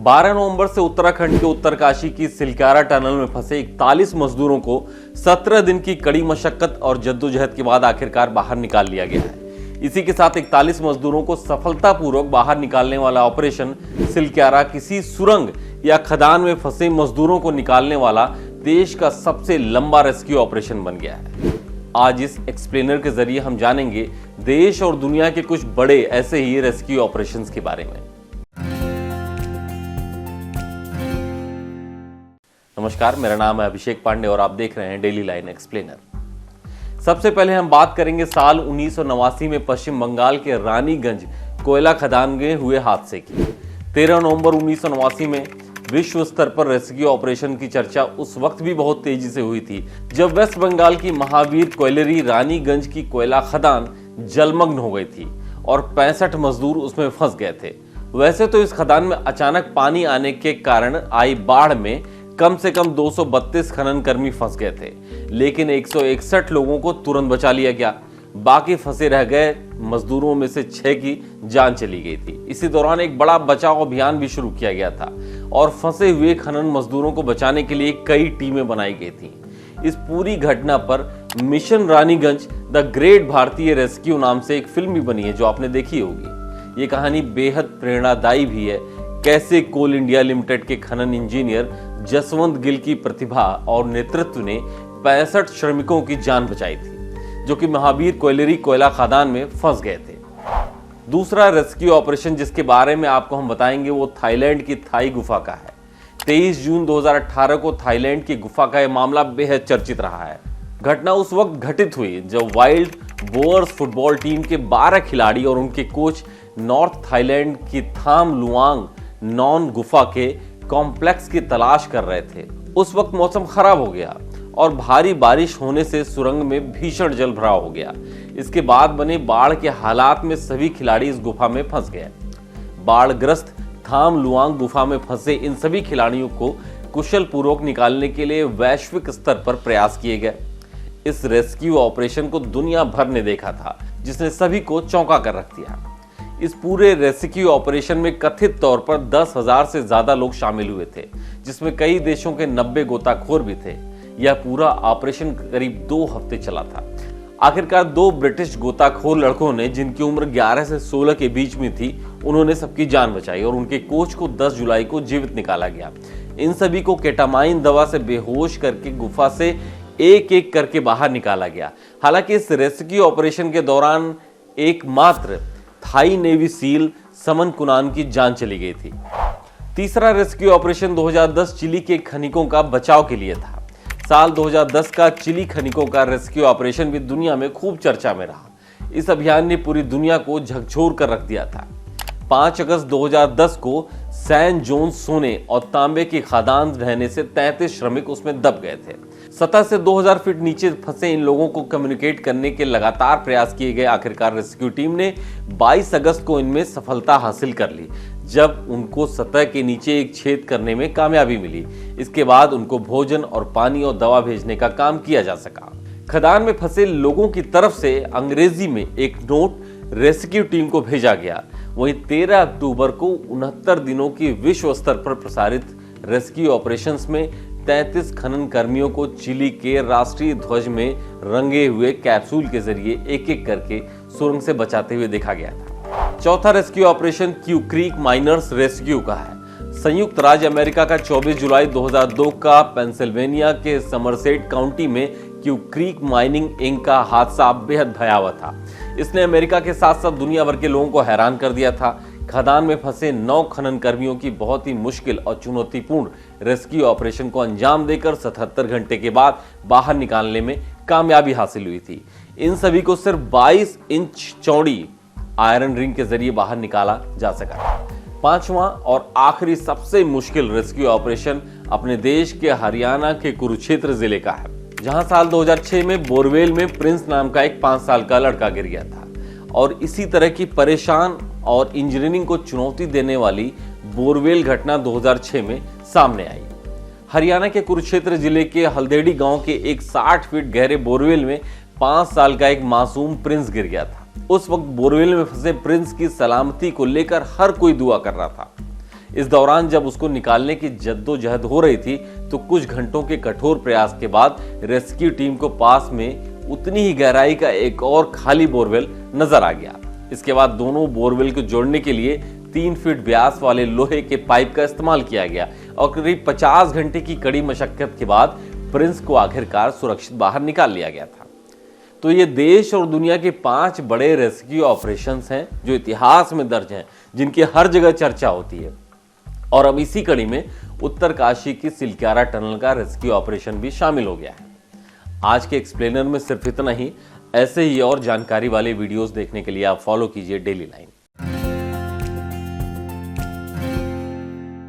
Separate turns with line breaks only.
12 नवंबर से उत्तराखंड के उत्तरकाशी की सिलकारा टनल में फंसे 41 मजदूरों को 17 दिन की कड़ी मशक्कत और जद्दोजहद के बाद आखिरकार बाहर निकाल लिया गया है। इसी के साथ 41 मजदूरों को सफलतापूर्वक बाहर निकालने वाला ऑपरेशन सिलकारा किसी सुरंग या खदान में फंसे मजदूरों को निकालने वाला देश का सबसे लंबा रेस्क्यू ऑपरेशन बन गया है। आज इस एक्सप्लेनर के जरिए हम जानेंगे देश और दुनिया के कुछ बड़े ऐसे ही रेस्क्यू ऑपरेशंस के बारे में। नमस्कार, मेरा नाम है अभिषेक पांडे और आप देख रहे हैं डेली लाइन एक्सप्लेनर। सबसे पहले हम बात करेंगे साल 1989 में पश्चिम बंगाल के रानीगंज कोयला खदान में हुए हादसे की। 13 नवंबर 1989 में विश्व स्तर पर रेस्क्यू ऑपरेशन की चर्चा उस वक्त भी बहुत तेजी से हुई थी जब वेस्ट बंगाल की महावीर कोयलरी रानीगंज की कोयला खदान जलमग्न हो गई थी और 65 मजदूर उसमें फंस गए थे। वैसे तो इस खदान में अचानक पानी आने के कारण आई बाढ़ में कम से कम 232 खनन कर्मी फंस गए थे, लेकिन 161 लोगों को तुरंत बचा लिया गया। बाकी फंसे रह गए मजदूरों में से 6 की जान चली गई थी। इसी दौरान एक बड़ा बचाव अभियान भी शुरू किया गया था और फंसे हुए खनन मजदूरों को बचाने के लिए कई टीमें बनाई गई थी। इस पूरी घटना पर मिशन रानीगंज द ग्रेट भारतीय रेस्क्यू नाम से एक फिल्म भी बनी है जो आपने देखी होगी। ये कहानी बेहद प्रेरणादायी भी है, कैसे कोल इंडिया लिमिटेड के खनन इंजीनियर जसवंत गिल की प्रतिभा और नेतृत्व ने 65 श्रमिकों की जान बचाई थी जो कि महावीर कोयलरी कोयला खदान में फंस गए थे। दूसरा रेस्क्यू ऑपरेशन जिसके बारे में आपको हम बताएंगे वो थाईलैंड की थाई गुफा का है। 23 जून 2018 को थाईलैंड की गुफा का यह मामला बेहद चर्चित रहा है। घटना उस वक्त घटित हुई जब वाइल्ड बोअर्स फुटबॉल टीम के 12 खिलाड़ी और उनके कोच नॉर्थ थाईलैंड की थाम लुआंग नॉन गुफा के कॉम्प्लेक्स की तलाश कर रहे थे। उस वक्त मौसम खराब हो गया और भारी बारिश होने से सुरंग में भीषण जल भराव हो गया। इसके बाद बने बाढ़ के हालात में सभी खिलाड़ी इस गुफा में फंस गए। बाढ़ग्रस्त थाम लुआंग गुफा में फंसे इन सभी खिलाड़ियों को कुशल पूर्वक निकालने के लिए वैश्विक स्तर पर प्रयास किए गए। इस रेस्क्यू ऑपरेशन को दुनिया भर ने देखा था जिसने सभी को चौंका कर रख दिया। इस पूरे रेस्क्यू ऑपरेशन में कथित तौर पर 10,000 से ज्यादा लोग शामिल हुए थे, जिसमें कई देशों के 90 गोताखोर भी थे। यह पूरा ऑपरेशन करीब 2 हफ्ते चला था। आखिरकार 2 ब्रिटिश गोताखोर लड़कों ने, जिनकी उम्र 11 से 16 के बीच में थी, उन्होंने सबकी जान बचाई और उनके कोच को 10 जुलाई को जीवित निकाला गया। इन सभी को केटामाइन दवा से बेहोश करके गुफा से एक एक करके बाहर निकाला गया। हालांकि इस रेस्क्यू ऑपरेशन के दौरान एकमात्र थाई नेवी सील समन कुनान की जान चली गई थी। तीसरा रेस्क्यू ऑपरेशन 2010 चिली के खनिकों का बचाव के लिए था। साल 2010 का चिली खनिकों का रेस्क्यू ऑपरेशन भी दुनिया में खूब चर्चा में रहा। इस अभियान ने पूरी दुनिया को झकझोर कर रख दिया था। 5 अगस्त 2010 को सैन जोन्स सोने और तांबे की खदान रहने से 33 श्रमिक उसमें दब गए थे। सतह से 2000 फीट नीचे फंसे इन लोगों को कम्युनिकेट करने के लगातार प्रयास किए गए। आखिरकार रेस्क्यू टीम ने 22 अगस्त को इनमें सफलता हासिल कर ली जब उनको सतह के नीचे एक छेद करने में कामयाबी मिली। इसके बाद उनको भोजन और पानी और दवा भेजने का काम किया जा सका। खदान में फंसे लोगों की तरफ से अंग्रेजी में एक नोट रेस्क्यू टीम को भेजा गया। वहीं 13 अक्टूबर को 69 दिनों की विश्व स्तर पर प्रसारित रेस्क्यू ऑपरेशंस में 33 खनन कर्मियों को चिली के राष्ट्रीय ध्वज में रंगे हुए कैप्सूल के जरिए एक एक करके सुरंग से बचाते हुए देखा गया था। चौथा rescue operation Quecreek miners rescue का है। संयुक्त राज्य अमेरिका का 24 जुलाई 2002 का पेंसिल्वेनिया के समरसेट काउंटी में क्यू क्रीक माइनिंग इंक का हादसा बेहद भयावह था। इसने अमेरिका के साथ साथ दुनिया भर के लोगों को हैरान कर दिया था। खदान में फंसे 9 खनन कर्मियों की बहुत ही मुश्किल और चुनौतीपूर्ण रेस्क्यू ऑपरेशन को अंजाम देकर 77 घंटे के बाद बाहर निकालने में कामयाबी हासिल हुई थी। इन सभी को सिर्फ 22 इंच चौड़ी आयरन रिंग के जरिए बाहर निकाला जा सका। पांचवा और आखिरी सबसे मुश्किल रेस्क्यू ऑपरेशन अपने देश के हरियाणा के कुरुक्षेत्र जिले का है, जहां साल 2006 में बोरवेल में प्रिंस नाम का एक 5 साल का लड़का गिर गया था। और इसी तरह की परेशान और इंजीनियरिंग को चुनौती देने वाली बोरवेल घटना 2006 में सामने आई। हरियाणा के कुरुक्षेत्र जिले के हल्देड़ी गांव के एक 60 फीट गहरे बोरवेल में 5 साल का एक मासूम प्रिंस गिर गया था। उस वक्त बोरवेल में फंसे प्रिंस की सलामती को लेकर हर कोई दुआ कर रहा था। इस दौरान जब उसको निकालने की जद्दोजहद हो रही थी तो कुछ घंटों के कठोर प्रयास के बाद रेस्क्यू टीम को पास में उतनी ही गहराई का एक और खाली बोरवेल नजर आ गया। इसके बाद दोनों बोरवेल को जोड़ने के लिए 3 फीट व्यास वाले लोहे के पाइप का इस्तेमाल किया गया और करीब 50 घंटे की कड़ी मशक्कत के बाद प्रिंस को आखिरकार सुरक्षित बाहर निकाल लिया गया था। तो ये देश और दुनिया के 5 बड़े रेस्क्यू ऑपरेशंस हैं जो इतिहास में दर्ज हैं, जिनकी हर जगह चर्चा होती है। और अब इसी कड़ी में उत्तरकाशी की सिलक्यारा टनल का रेस्क्यू ऑपरेशन भी शामिल हो गया है। आज के एक्सप्लेनर में सिर्फ इतना ही। ऐसे ही और जानकारी वाले वीडियोस देखने के लिए आप फॉलो कीजिए डेली लाइन।